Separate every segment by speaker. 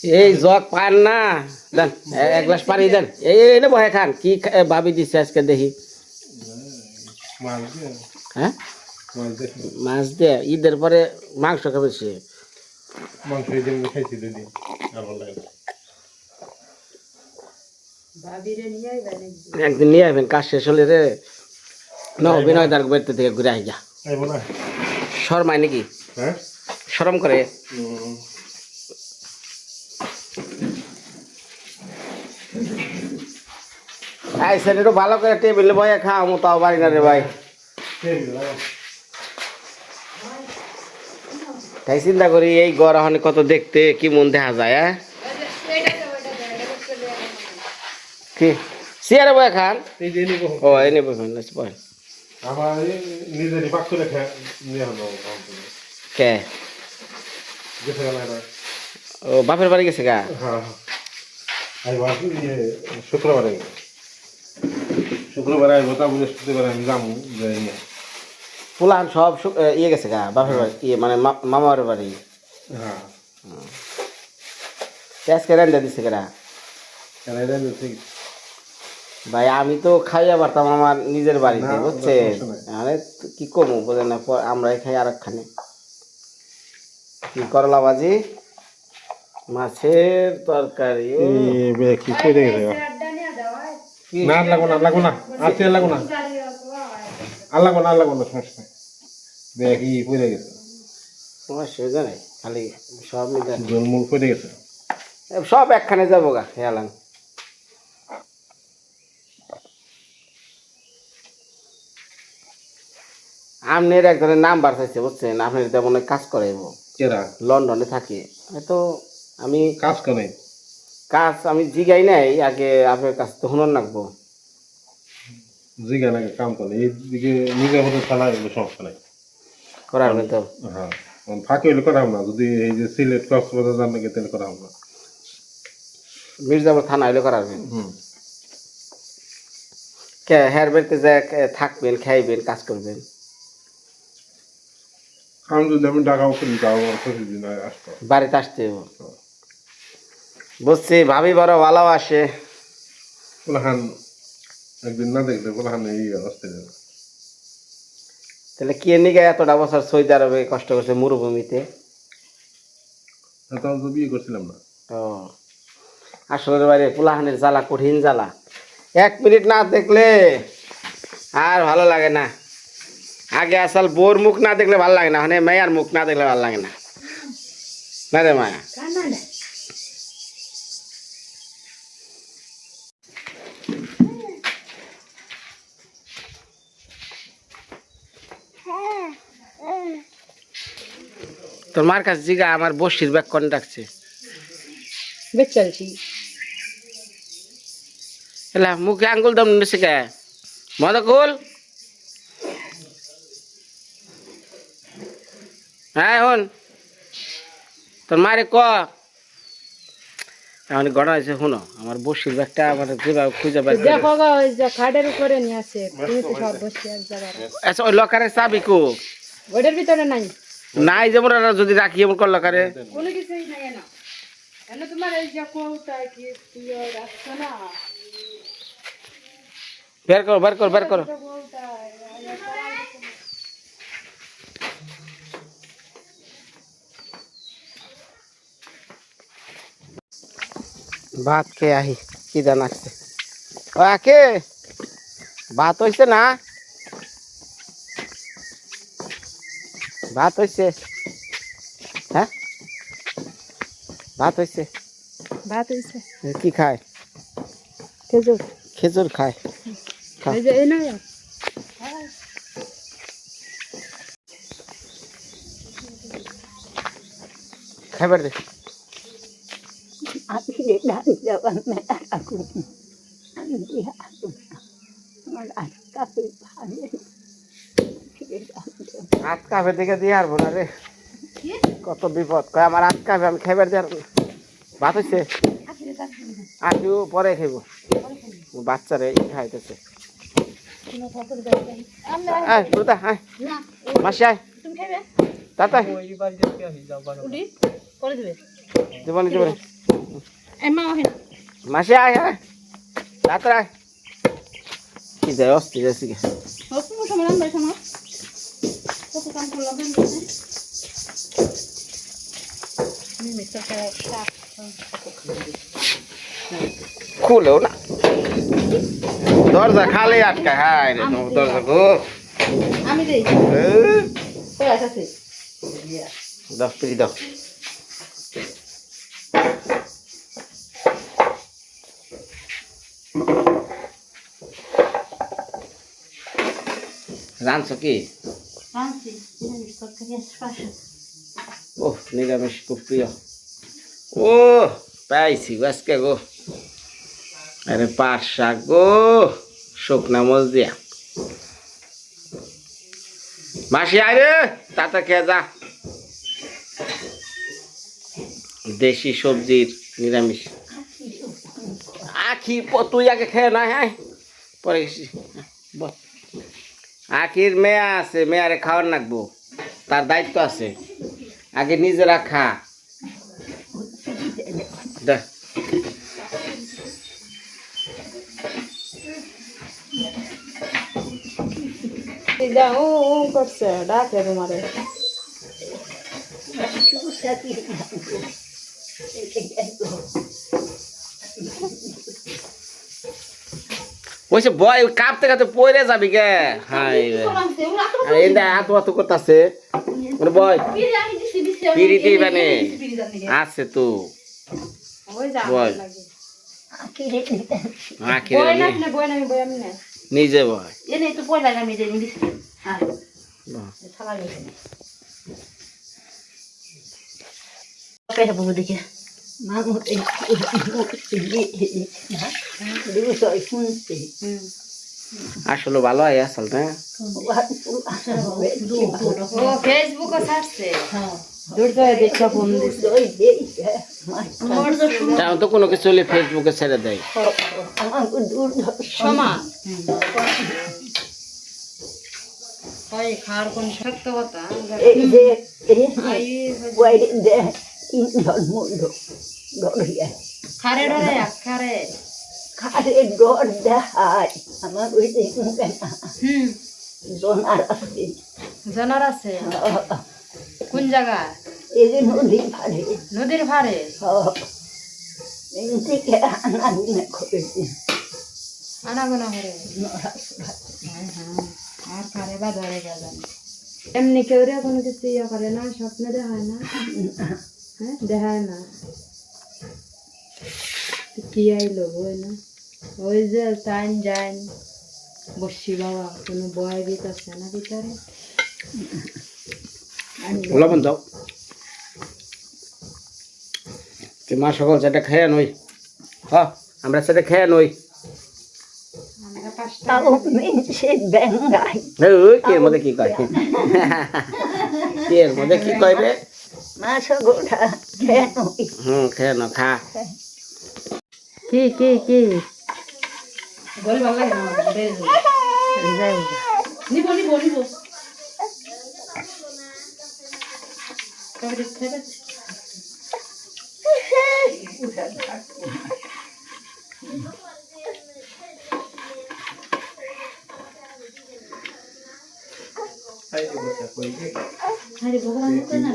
Speaker 1: এই জগ পান না দেন এক গ্লাস পানি দেন এই এনে বহে খান কি ভাবি দিছে আজকে দেখি হ্যাঁ মাছ দিয়ে ঈদের পরে মাংস খাবে সে একদিন নিয়ে আসবেন কাজ শেষ হলে রে না বিনয় দার বেড়তে থেকে ঘুরে আই যা শর্মায় নাকি শরম করে আইসেন একটু ভালো করে টেবিলে বয়ে খাও তাও পারি না রে ভাই তাই চিন্তা করি এই গড় এখন কত দেখতে কি মন দেখা যায় হ্যাঁ কি চেয়ারে বয়ে খান ও এনে বসেন কে ও বাপের বাড়ি গেছে গা
Speaker 2: শুক্রবারে আসবো তা বৃহস্পতিবারে আমি যাবো
Speaker 1: ফুলান সব ইয়ে গেছে গা বাপের বাড়ি ইয়ে মানে মামার বাড়ি
Speaker 2: হ্যাঁ
Speaker 1: আজকে রেন্দা দিছে কেরা ভাই আমি তো খাইয়া পারতাম আমার নিজের বাড়িতে বুঝছেন আরে কি কমু বোঝেন না আমরাই খাই আর একখানে কি করলা ভাজি মাছের তরকারি
Speaker 2: কি করে না লাগবো না লাগবো না আর তেল লাগবো না আর লাগবো না আর লাগবো না সমস্যা দেখি পড়ে গেছে
Speaker 1: অসুবিধা নেই খালি সব মিলে
Speaker 2: জলমূল পড়ে গেছে
Speaker 1: সব একখানে যাবো গা খেয়ালাম আপনার একজনের নাম্বার চাইছে বুঝছেন আপনার তেমন কাজ করে লন্ডনে থাকে হয়তো আমি
Speaker 2: কাজ করে
Speaker 1: কাজ আমি জিগাই নাই আগে আপনার কাছ তো হুনর রাখবো
Speaker 2: জিগা নাকি কাম করে এইদিকে নিজের মতো ছাড়া এগুলো সমস্যা নাই
Speaker 1: করার তো
Speaker 2: হ্যাঁ ফাঁকি হইলে করাম না যদি এই যে সিলেট কক্সবাজার যান নাকি তাহলে করাম না
Speaker 1: মির্জাপুর থানা হইলে করাবেন কে হেয়ার বেড়তে যায় থাকবেন খাইবেন কাজ করবেন
Speaker 2: আমি যদি আমি ঢাকাও করি তাও প্রতিদিন আসবো
Speaker 1: বাড়িতে আসতে বুঝছি ভাবি বড় ভালো আসে
Speaker 2: কোনখান একদিন না দেখলে কোনখান এই অবস্থা যাবে
Speaker 1: তাহলে কি নিকে এতটা বছর সৌদি আরবে কষ্ট করছে মরুভূমিতে
Speaker 2: তখন তো বিয়ে করছিলাম না
Speaker 1: ও আসলে বাইরে পোলাহানের জ্বালা কঠিন জ্বালা 1 মিনিট না দেখলে আর ভালো লাগে না আগে আসল বোর মুখ না দেখলে ভালো লাগে না মানে মায়ার মুখ না দেখলে ভালো লাগে না না রে মায়া তোর মার কাছে জিগা আমার বসির ব্যাগ কোন ডাকছে
Speaker 3: বেচালছি
Speaker 1: এলা মুখে আঙ্গুল দম নিছে কে মদকুল হ্যাঁ হন তোর মারে ক এখন ঘটনা আছে শুনো আমার বসির ব্যাগটা আমার যেভাবে খুঁজে বের করে
Speaker 3: দেখো গো ওই যে খাটের উপরে নিয়ে আছে তুমি তো সব বসে এক জায়গায়
Speaker 1: আচ্ছা ওই লকারের চাবি কো
Speaker 3: ওটার ভিতরে নাই
Speaker 1: নাই যেমন যদি রাখি এমন কর লকারে
Speaker 3: কোনো কিছুই নাই না এনে তোমার এই যে কোটা কি তুই রাখছ না
Speaker 1: বের করো বের করো বের করো ভাত খেয়ে আহি কি দান আসছে ও আকে ভাত হইছে না ভাত হইছে হ্যাঁ ভাত হইছে
Speaker 3: ভাত হইছে
Speaker 1: কি খায়
Speaker 3: খেজুর
Speaker 1: খেজুর খায়
Speaker 3: এই যে এই না
Speaker 1: খাবার দে
Speaker 3: আপনি dah jawan merah aku nanti aku malah tapi panik
Speaker 1: হাত কাপে দেখে দিয়ে আর বোনা রে কত বিপদ কয় আমার হাত কাপে আমি খাইবার দিয়ে ভাত হইছে আজও পরে খাইব বাচ্চারে খাইতেছে আয় সুরতা আয় মাসি আয় তাতা
Speaker 3: উড়ি করে দিবে
Speaker 1: জীবনে জীবনে
Speaker 3: Em mau hết.
Speaker 1: মাসি আয় হ্যাঁ রাত্রে আয় কি যায় অস্থির আছে কি
Speaker 3: Hốt cũng không làm vậy không á? Có cái con làm bên này. Mình sẽ cái sạc.
Speaker 1: খুলেও না দরজা খালি আটকায় হায় রে তোমার দরজা গো
Speaker 3: Ami đi.
Speaker 1: এ,
Speaker 3: Tôi là sao chị?
Speaker 1: দাও পিড়ি দাও রাঁধছো কি
Speaker 3: Anzi, io mi sto che faccio.
Speaker 1: ও নিরামিষ খুব প্রিয় ও পাইছি আজকে গো আরে পাট শাক গো শুকনা মজ দিয়া মাসি আয় রে তাতে খেয়ে যা দেশি সবজির নিরামিষ আখি তুই আগে খেয়ে না হ্যাঁ পরে গেছি বল আখির মেয়া আছে মেয়ারে খাওয়ার নাকবো তার দায়িত্ব আছে আগে নিজেরা খা দেখ
Speaker 3: Dạ, করছে ডাকে তোমারে
Speaker 1: ওইসে বয় কাঁপতে কাঁপতে পড়ে যাবি গে হাই রে এই হাত হাত করতেছে বয় পিড়ি দিই মানে আছে তো
Speaker 3: ওই যা
Speaker 1: বল।
Speaker 3: লাগে
Speaker 1: আখিরে
Speaker 3: বই না না বই না আমি বই আমি না
Speaker 1: নিজে বয়
Speaker 3: এনে তো বই লাগে আমি দেই দিছি হ্যাঁ
Speaker 1: বাহ।
Speaker 3: থালা গেছে পেছে বউ দেখে মা মতে দিবি তো শুনতে
Speaker 1: আসলে ভালো হয় আসল না
Speaker 3: ও ফেসবুক ছাড়ছে হ্যাঁ দূর যায় দেখা ফোন দিছে আমার তো
Speaker 1: তেমন তো কোনো কিছু হলে ফেসবুকে ছেড়ে দেয়
Speaker 3: সমান হয় খার কোন শক্ত কথা খারে ডরে খারে জানার আছে কোন জায়গা নদীর ভারে আনাগোনা করে আর খারে বা ধরে গেল এমনি কেউ রে কোনো কিছু ইয়ে করে না স্বপ্নে দেখায় না হ্যাঁ দেখায় না কি আইলো বই না ওই যে টাইম যাইন বসছি বাবা কোনো বয় গীত আছে না ভিতরে
Speaker 1: লবণ দাও তুই মা সকল সেটা খেয়ে নই হ্যাঁ আমরা সেটা খেয়ে নই
Speaker 3: আমরা পাঁচটা
Speaker 1: ওই কি এর মধ্যে কি কয় কি এর মধ্যে কি কয় রে খেয়ে না খা
Speaker 3: কি কি কি বল ভালো লাগে না বেশ যাই নিব নিব নিব তবে দেখতে আরে ভগবান মুখে না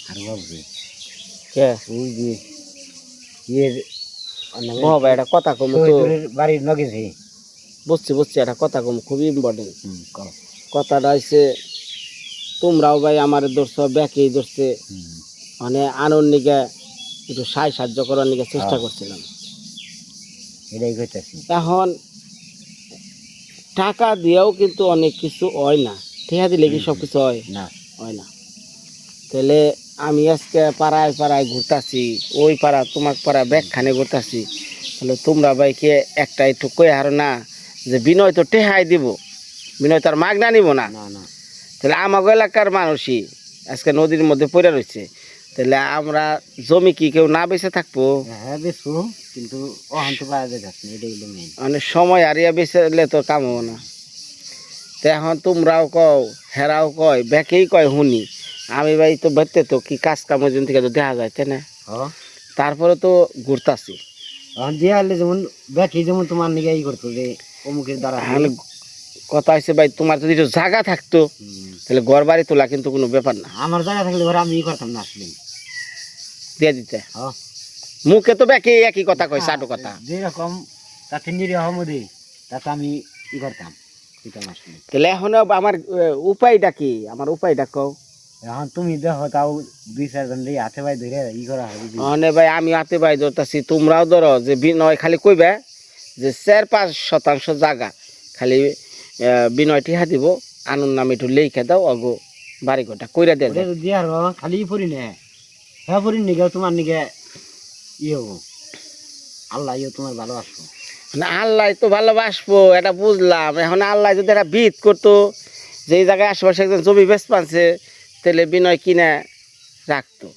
Speaker 2: আর বাবরে
Speaker 1: কে
Speaker 2: ওই যে ইয়ের
Speaker 1: বাবা এটা কথা কম তো
Speaker 2: বাড়ির নগেছে
Speaker 1: বুঝছি বুঝছি এটা কথা কম খুবই ইম্পর্টেন্ট কথাটা হচ্ছে তোমরাও ভাই আমার ধরছো ব্যাকেই ধরছে মানে আনন্দ নিকে একটু সাহায্য করার নিকে চেষ্টা করছিলাম
Speaker 2: এটাই করতেছি
Speaker 1: এখন টাকা দিয়েও কিন্তু অনেক কিছু হয় না ঠেয়া দিলে কি সব কিছু হয়
Speaker 2: না
Speaker 1: হয় না তাহলে আমি আজকে পাড়ায় পাড়ায় ঘুরতাছি ওই পাড়া তোমার পাড়া ব্যাগখানে ঘুরতাছি তাহলে তোমরা ভাইকে একটা একটু কয়ে হারো না যে বিনয় তো টেহাই দিব বিনয় তার মাগনা নিব না
Speaker 2: না না
Speaker 1: তাহলে আমাকে এলাকার মানুষই আজকে নদীর মধ্যে পড়ে রয়েছে তাহলে আমরা জমি কি কেউ না বেঁচে থাকবো
Speaker 2: হ্যাঁ বেশু কিন্তু অহন্ত পাওয়া যাচ্ছে না এটাই হলো মেইন
Speaker 1: মানে সময় হারিয়ে বেঁচেলে তো কাম হবো না তো এখন তোমরাও কও হেরাও কয় ব্যাকেই কয় শুনি আমি ভাই তো বেঁচতে তো কি কাজ কামের জন্য থেকে তো দেখা যায় তাই না তারপরে তো ঘুরতাছি
Speaker 2: এখন দিয়ে আসলে যেমন ব্যাকি যেমন তোমার নিকে ই করতো যে অমুকের দ্বারা
Speaker 1: তাহলে কথা হচ্ছে ভাই তোমার যদি একটু জায়গা থাকতো তাহলে ঘর বাড়ি তোলা কিন্তু কোনো ব্যাপার না
Speaker 2: আমার জায়গা থাকলে ঘরে আমি ই করতাম না আসলে
Speaker 1: দিয়ে দিতে
Speaker 2: হ্যাঁ
Speaker 1: মুখে তো ব্যাকে একই কথা কয় চাটু কথা
Speaker 2: যেরকম তাতে নিরীহ মধ্যে তাতে আমি ই করতাম দিতাম আসলে
Speaker 1: তাহলে এখন আমার উপায়টা কি আমার উপায়টা কও
Speaker 2: এখন তুমি দেখো তাও 2-4 জন হাতে ভাই ধরে ই করা হবে
Speaker 1: মানে ভাই আমি হাতে ভাই ধরতেছি তোমরাও ধরো যে বিনয় খালি কইবে যে 4-5 শতাংশ জায়গা খালি বিনয় টিহা দিব আনন্দ নামে একটু লেখে দাও অগো বাড়ি ঘরটা কইরা দিয়ে যায়
Speaker 2: দিয়ে আর খালি পড়ি নে হ্যাঁ পড়ি নিগে তোমার নিগে ই হবো আল্লাহ ইয়ে তোমার ভালোবাসবো
Speaker 1: মানে আল্লাহ তো ভালোবাসবো এটা বুঝলাম এখন আল্লাহ যদি একটা বিদ করতো যে এই জায়গায় আশেপাশে একজন জমি বেশ পাচ্ছে তাহলে বিনয় কিনা রাখতো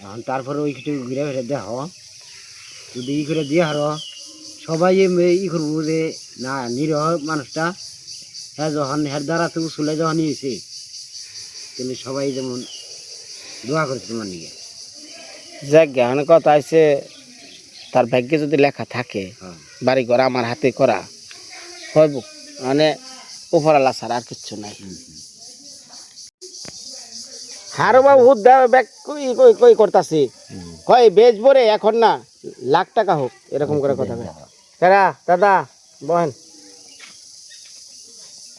Speaker 2: এখন তারপরে ওই কিছু ঘুরে ফিরে দেখো যদি ই করে দিয়ে হারো সবাই ই করবো যে না নিরহ মানুষটা হ্যাঁ যখন হের দ্বারা তো চলে যখন নিয়েছে তাহলে সবাই যেমন দোয়া করেছে তোমার নিয়ে
Speaker 1: যাক এখন কথা আছে তার ভাগ্যে যদি লেখা থাকে বাড়ি ঘর আমার হাতে করা হইব মানে উপরালা ছাড়া আর কিচ্ছু নাই হারো বাবু ব্যাগ কই কই কই করতাছি কই বেচবো রে এখন না লাখ টাকা হোক এরকম করে কথা কয় কারা দাদা বহেন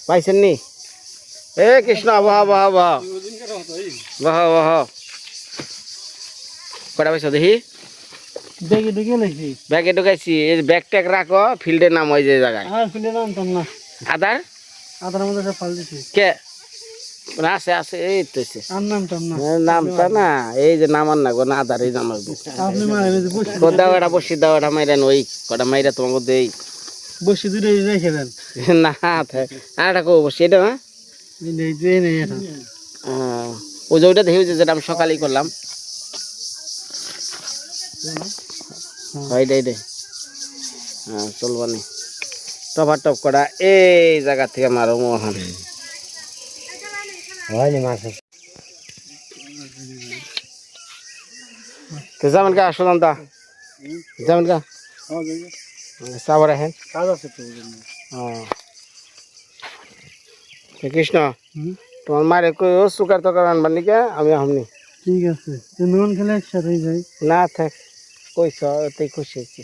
Speaker 1: পাইছেন নি এ কৃষ্ণ বাহ বাহ বাহ বাহ বাহ কটা পয়সা দেখি
Speaker 2: দেখে ঢুকে লাগছি
Speaker 1: ব্যাগে ঢুকাইছি এই ব্যাগ ট্যাগ রাখো ফিল্ডের নাম ওই যে জায়গায়
Speaker 2: আর ফিরে নামতাম না
Speaker 1: আদার
Speaker 2: আধার মধ্যে সব ফাল দিছি
Speaker 1: কে না আছে আছে এই তো আছে।
Speaker 2: আর নামতাম না
Speaker 1: নামটা না এই যে নামান না গো না আদার এই নামার
Speaker 2: আপনি মারে
Speaker 1: দাও এটা বসি দাও এটা মাইরেন ওই কটা মাইরা তোমাকে দেই
Speaker 2: বসে দূরে রেখে দেন
Speaker 1: না আর এটা কো বসি এটা না
Speaker 2: নেই এটা
Speaker 1: ওই যে ওইটা দেখি ওই যে যেটা আমি সকালেই করলাম এইটাই রে হ্যাঁ চলবো নি টপা টপ করা এই জায়গা থেকে মারো মোহন
Speaker 2: হয়নি মাছ
Speaker 1: তো যেমন কা শুনাম তা যেমন কা সাবর আহেন
Speaker 2: কাজ আছে তো
Speaker 1: কৃষ্ণ তোমার মারে কই ও সুকার তকার আনবার নিকে আমি আমনি
Speaker 2: ঠিক আছে নুন খেলে একসাথে যাই
Speaker 1: না থাক কইছ তাই খুশি হয়েছি